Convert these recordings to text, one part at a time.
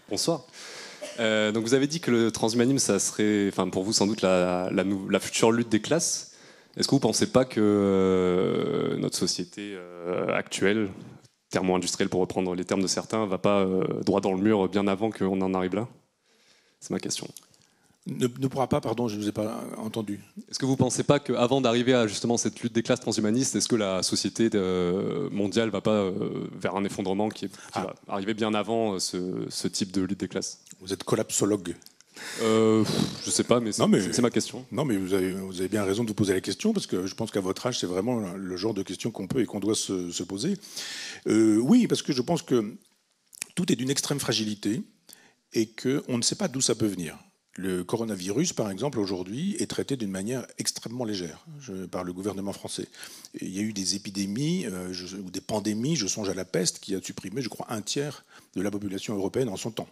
Bonsoir. Donc vous avez dit que le transhumanisme, ça serait, enfin pour vous sans doute la future lutte des classes. Est-ce que vous ne pensez pas que notre société actuelle, thermo-industrielle pour reprendre les termes de certains, va pas droit dans le mur bien avant qu'on en arrive là? C'est ma question. Ne pourra pas, pardon, je ne vous ai pas entendu. Est-ce que vous ne pensez pas qu'avant d'arriver à justement cette lutte des classes transhumanistes, est-ce que la société mondiale ne va pas vers un effondrement qui va arriver bien avant ce type de lutte des classes? Vous êtes collapsologue. Je ne sais pas, mais c'est ma question. Non, mais vous avez bien raison de vous poser la question, parce que je pense qu'à votre âge, c'est vraiment le genre de question qu'on peut et qu'on doit se poser. Oui, parce que je pense que tout est d'une extrême fragilité et qu'on ne sait pas d'où ça peut venir. Le coronavirus, par exemple, aujourd'hui, est traité d'une manière extrêmement légère par le gouvernement français. Et il y a eu des épidémies ou des pandémies, je songe à la peste, qui a supprimé, je crois, 1/3 de la population européenne en son temps.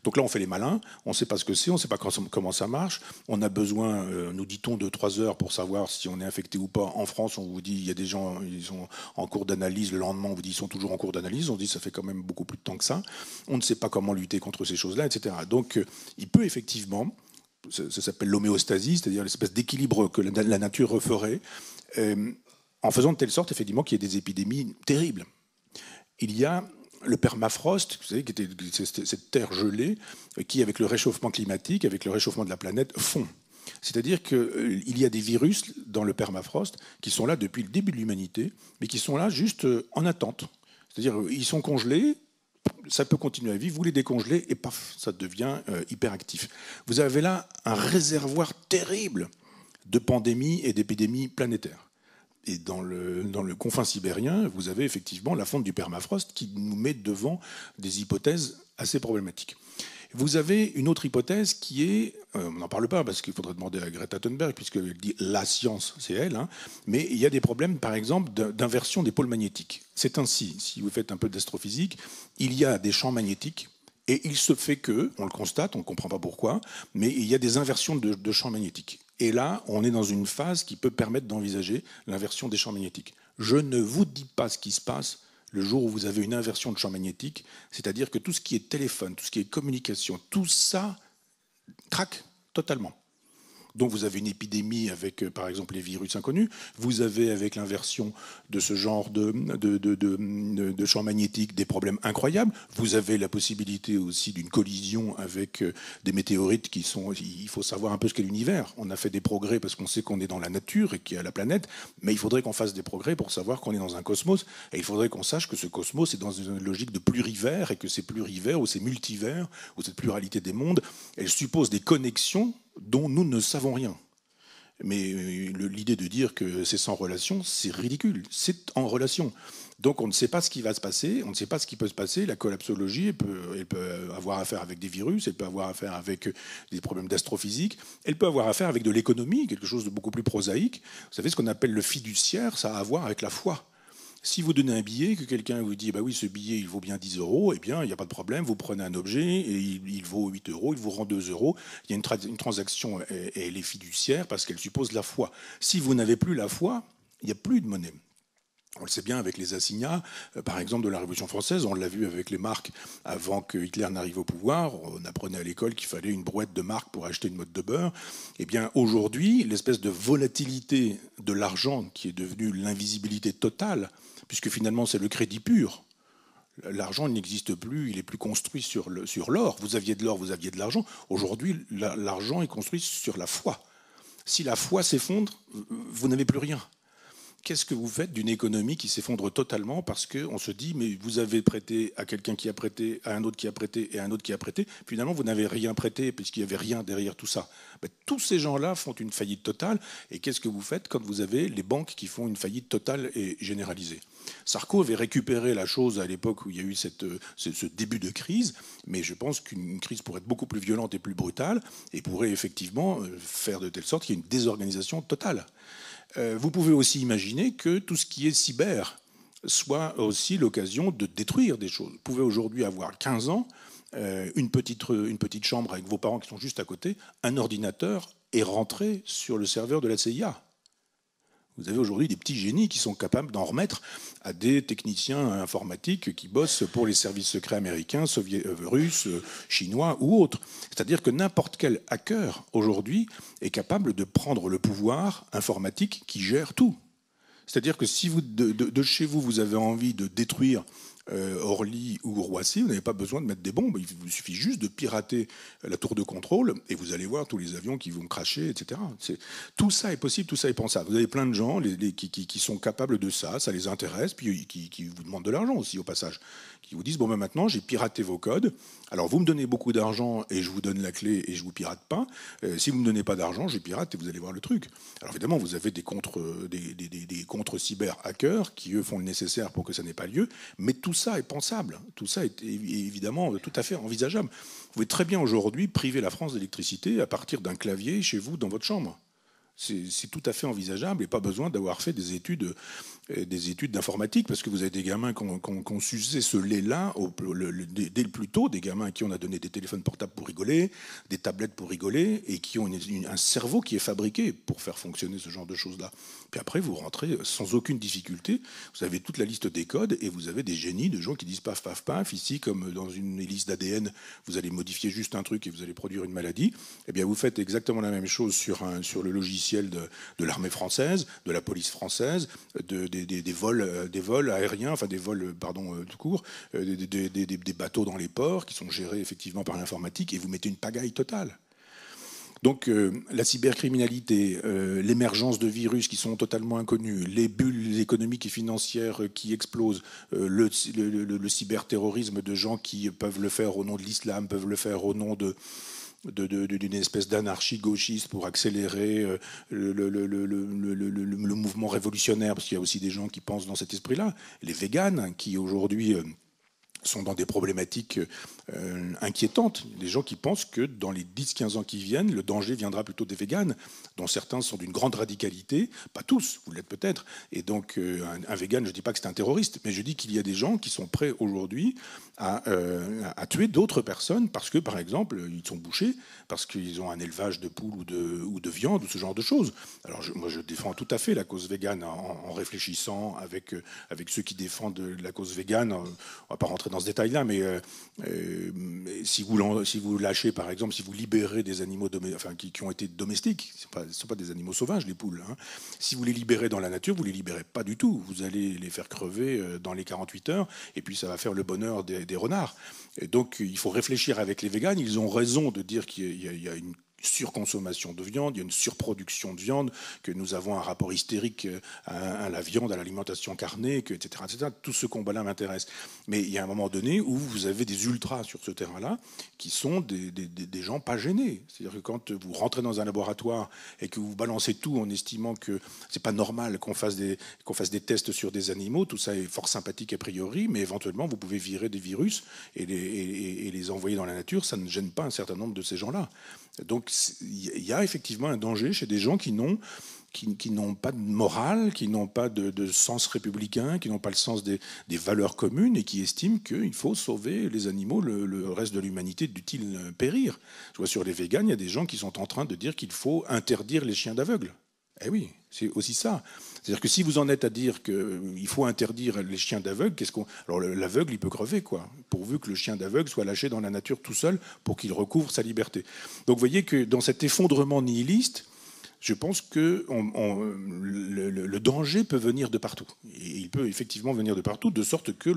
Donc là, on fait les malins, on ne sait pas ce que c'est, on ne sait pas comment ça marche. On a besoin, nous dit-on, de 3 heures pour savoir si on est infecté ou pas. En France, on vous dit, il y a des gens, ils sont en cours d'analyse. Le lendemain, on vous dit, ils sont toujours en cours d'analyse. On dit, ça fait quand même beaucoup plus de temps que ça. On ne sait pas comment lutter contre ces choses-là, etc. Donc, il peut effectivement, ça s'appelle l'homéostasie, c'est-à-dire l'espèce d'équilibre que la nature referait, en faisant de telle sorte, effectivement, qu'il y ait des épidémies terribles. Il y a le permafrost, vous savez, qui était cette terre gelée, qui, avec le réchauffement climatique, avec le réchauffement de la planète, fond. C'est-à-dire qu'il y a des virus dans le permafrost qui sont là depuis le début de l'humanité, mais qui sont là juste en attente. C'est-à-dire ils sont congelés, ça peut continuer à vivre, vous les décongelez, et paf, ça devient hyperactif. Vous avez là un réservoir terrible de pandémies et d'épidémies planétaires. Et dans le confin sibérien, vous avez effectivement la fonte du permafrost qui nous met devant des hypothèses assez problématiques. Vous avez une autre hypothèse qui est, on n'en parle pas parce qu'il faudrait demander à Greta Thunberg, puisqu'elle dit la science, c'est elle, hein, mais il y a des problèmes, par exemple, d'inversion des pôles magnétiques. C'est ainsi, si vous faites un peu d'astrophysique, il y a des champs magnétiques, et il se fait que, on le constate, on ne comprend pas pourquoi, mais il y a des inversions de champs magnétiques. Et là, on est dans une phase qui peut permettre d'envisager l'inversion des champs magnétiques. Je ne vous dis pas ce qui se passe le jour où vous avez une inversion de champ magnétique, c'est-à-dire que tout ce qui est téléphone, tout ce qui est communication, tout ça craque totalement. Donc vous avez une épidémie avec, par exemple, les virus inconnus. Vous avez, avec l'inversion de ce genre de champ magnétique, des problèmes incroyables. Vous avez la possibilité aussi d'une collision avec des météorites qui sont... Il faut savoir un peu ce qu'est l'univers. On a fait des progrès parce qu'on sait qu'on est dans la nature et qu'il y a la planète, mais il faudrait qu'on fasse des progrès pour savoir qu'on est dans un cosmos. Et il faudrait qu'on sache que ce cosmos est dans une logique de plurivers, et que ces plurivers ou ces multivers, ou cette pluralité des mondes, elle suppose des connexions dont nous ne savons rien. Mais l'idée de dire que c'est sans relation, c'est ridicule. C'est en relation. Donc on ne sait pas ce qui va se passer, on ne sait pas ce qui peut se passer. La collapsologie, elle peut avoir affaire avec des virus, elle peut avoir affaire avec des problèmes d'astrophysique, elle peut avoir affaire avec de l'économie, quelque chose de beaucoup plus prosaïque. Vous savez, ce qu'on appelle le fiduciaire, ça a à voir avec la foi. Si vous donnez un billet, que quelqu'un vous dit bah oui, ce billet il vaut bien 10 euros, eh bien il n'y a pas de problème, vous prenez un objet et il vaut 8 euros, il vous rend 2 euros. Il y a une transaction et elle est fiduciaire parce qu'elle suppose la foi. Si vous n'avez plus la foi, il n'y a plus de monnaie. On le sait bien avec les assignats, par exemple, de la Révolution française. On l'a vu avec les marques avant que Hitler n'arrive au pouvoir. On apprenait à l'école qu'il fallait une brouette de marques pour acheter une motte de beurre. Eh bien, aujourd'hui, l'espèce de volatilité de l'argent qui est devenue l'invisibilité totale, puisque finalement c'est le crédit pur. L'argent n'existe plus, il est plus construit sur l'or. Vous aviez de l'or, vous aviez de l'argent. Aujourd'hui, l'argent est construit sur la foi. Si la foi s'effondre, vous n'avez plus rien. Qu'est-ce que vous faites d'une économie qui s'effondre totalement parce qu'on se dit mais vous avez prêté à quelqu'un qui a prêté, à un autre qui a prêté et à un autre qui a prêté, finalement vous n'avez rien prêté puisqu'il n'y avait rien derrière tout ça. Ben, tous ces gens-là font une faillite totale et qu'est-ce que vous faites quand vous avez les banques qui font une faillite totale et généralisée? Sarko avait récupéré la chose à l'époque où il y a eu ce début de crise, mais je pense qu'une crise pourrait être beaucoup plus violente et plus brutale et pourrait effectivement faire de telle sorte qu'il y ait une désorganisation totale. Vous pouvez aussi imaginer que tout ce qui est cyber soit aussi l'occasion de détruire des choses. Vous pouvez aujourd'hui avoir 15 ans, une petite chambre avec vos parents qui sont juste à côté, un ordinateur est rentré sur le serveur de la CIA. Vous avez aujourd'hui des petits génies qui sont capables d'en remettre à des techniciens informatiques qui bossent pour les services secrets américains, russes, chinois ou autres. C'est-à-dire que n'importe quel hacker aujourd'hui est capable de prendre le pouvoir informatique qui gère tout. C'est-à-dire que si vous, de chez vous, vous avez envie de détruire Orly ou Roissy, vous n'avez pas besoin de mettre des bombes. Il vous suffit juste de pirater la tour de contrôle et vous allez voir tous les avions qui vont cracher, etc. Tout ça est possible, tout ça est pensable. Vous avez plein de gens qui sont capables de ça, ça les intéresse, puis qui vous demandent de l'argent aussi au passage, qui vous disent bon ben maintenant j'ai piraté vos codes, alors vous me donnez beaucoup d'argent et je vous donne la clé et je vous pirate pas. Si vous me donnez pas d'argent, je pirate et vous allez voir le truc. Alors évidemment vous avez des contre cyber hackers qui eux font le nécessaire pour que ça n'ait pas lieu, mais tout ça est pensable, tout ça est évidemment tout à fait envisageable. Vous pouvez très bien aujourd'hui priver la France d'électricité à partir d'un clavier chez vous dans votre chambre. C'est tout à fait envisageable et pas besoin d'avoir fait des études d'informatique, parce que vous avez des gamins qui ont sucé ce lait-là dès le plus tôt, des gamins à qui on a donné des téléphones portables pour rigoler, des tablettes pour rigoler, et qui ont un cerveau qui est fabriqué pour faire fonctionner ce genre de choses-là. Puis après, vous rentrez sans aucune difficulté, vous avez toute la liste des codes, et vous avez des génies de gens qui disent paf, paf, paf, ici, comme dans une hélice d'ADN, vous allez modifier juste un truc et vous allez produire une maladie. Eh bien, vous faites exactement la même chose sur le logiciel de l'armée française, de la police française, des vols aériens, enfin des vols, tout court, des bateaux dans les ports qui sont gérés effectivement par l'informatique, et vous mettez une pagaille totale. Donc la cybercriminalité, l'émergence de virus qui sont totalement inconnus, les bulles économiques et financières qui explosent, le cyberterrorisme de gens qui peuvent le faire au nom de l'islam, peuvent le faire au nom d'une espèce d'anarchie gauchiste pour accélérer le mouvement révolutionnaire, parce qu'il y a aussi des gens qui pensent dans cet esprit-là. Les véganes, qui aujourd'hui sont dans des problématiques inquiétantes. Des gens qui pensent que dans les 10-15 ans qui viennent, le danger viendra plutôt des véganes, dont certains sont d'une grande radicalité, pas tous, vous l'êtes peut-être. Et donc un végane, je ne dis pas que c'est un terroriste, mais je dis qu'il y a des gens qui sont prêts aujourd'hui à tuer d'autres personnes parce que, par exemple, ils sont bouchés, parce qu'ils ont un élevage de poules ou de viande, ou ce genre de choses. Alors moi, je défends tout à fait la cause végane en réfléchissant avec ceux qui défendent la cause végane. On ne va pas rentrer dans ce détail-là, mais si vous lâchez, par exemple, si vous libérez des animaux qui ont été domestiques, ce ne sont pas des animaux sauvages, les poules, hein. Si vous les libérez dans la nature, vous ne les libérez pas du tout. Vous allez les faire crever dans les 48 heures, et puis ça va faire le bonheur des renards. Et donc il faut réfléchir avec les véganes. Ils ont raison de dire qu'il y a une surconsommation de viande, il y a une surproduction de viande, que nous avons un rapport hystérique à la viande, à l'alimentation carnée, etc., etc. Tout ce combat-là m'intéresse. Mais il y a un moment donné où vous avez des ultras sur ce terrain-là qui sont des gens pas gênés. C'est-à-dire que quand vous rentrez dans un laboratoire et que vous balancez tout en estimant que c'est pas normal qu'on fasse des tests sur des animaux, tout ça est fort sympathique a priori, mais éventuellement vous pouvez virer des virus et les envoyer dans la nature, ça ne gêne pas un certain nombre de ces gens-là. Donc il y a effectivement un danger chez des gens qui n'ont pas de morale, qui n'ont pas de sens républicain, qui n'ont pas le sens des valeurs communes, et qui estiment qu'il faut sauver les animaux, le reste de l'humanité dût-il périr. Je vois sur les véganes, il y a des gens qui sont en train de dire qu'il faut interdire les chiens d'aveugle. Eh oui, c'est aussi ça. C'est-à-dire que si vous en êtes à dire qu'il faut interdire les chiens d'aveugle, alors l'aveugle, il peut crever, quoi, pourvu que le chien d'aveugle soit lâché dans la nature tout seul pour qu'il recouvre sa liberté. Donc vous voyez que dans cet effondrement nihiliste, je pense que le danger peut venir de partout. Et il peut effectivement venir de partout, de sorte que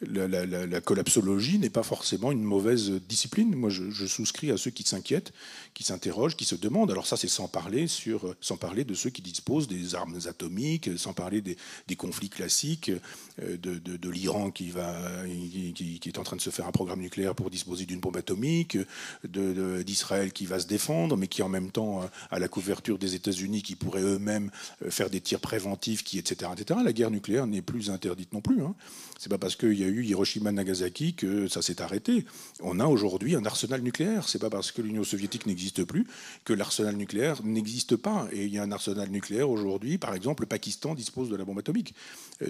la collapsologie n'est pas forcément une mauvaise discipline. Moi, je souscris à ceux qui s'inquiètent, qui s'interrogent, qui se demandent. Alors ça, c'est sans parler de ceux qui disposent des armes atomiques, sans parler des conflits classiques, de l'Iran qui est en train de se faire un programme nucléaire pour disposer d'une bombe atomique, d'Israël qui va se défendre, mais qui en même temps a la couverture des États-Unis qui pourraient eux-mêmes faire des tirs préventifs, etc., etc. La guerre nucléaire n'est plus interdite non plus, hein. C'est pas parce qu'il y a eu Hiroshima et Nagasaki que ça s'est arrêté. On a aujourd'hui un arsenal nucléaire. C'est pas parce que l'Union soviétique n'existe plus que l'arsenal nucléaire n'existe pas. Et il y a un arsenal nucléaire aujourd'hui. Par exemple, le Pakistan dispose de la bombe atomique.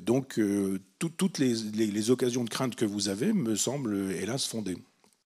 Donc toutes les occasions de crainte que vous avez me semblent hélas fondées.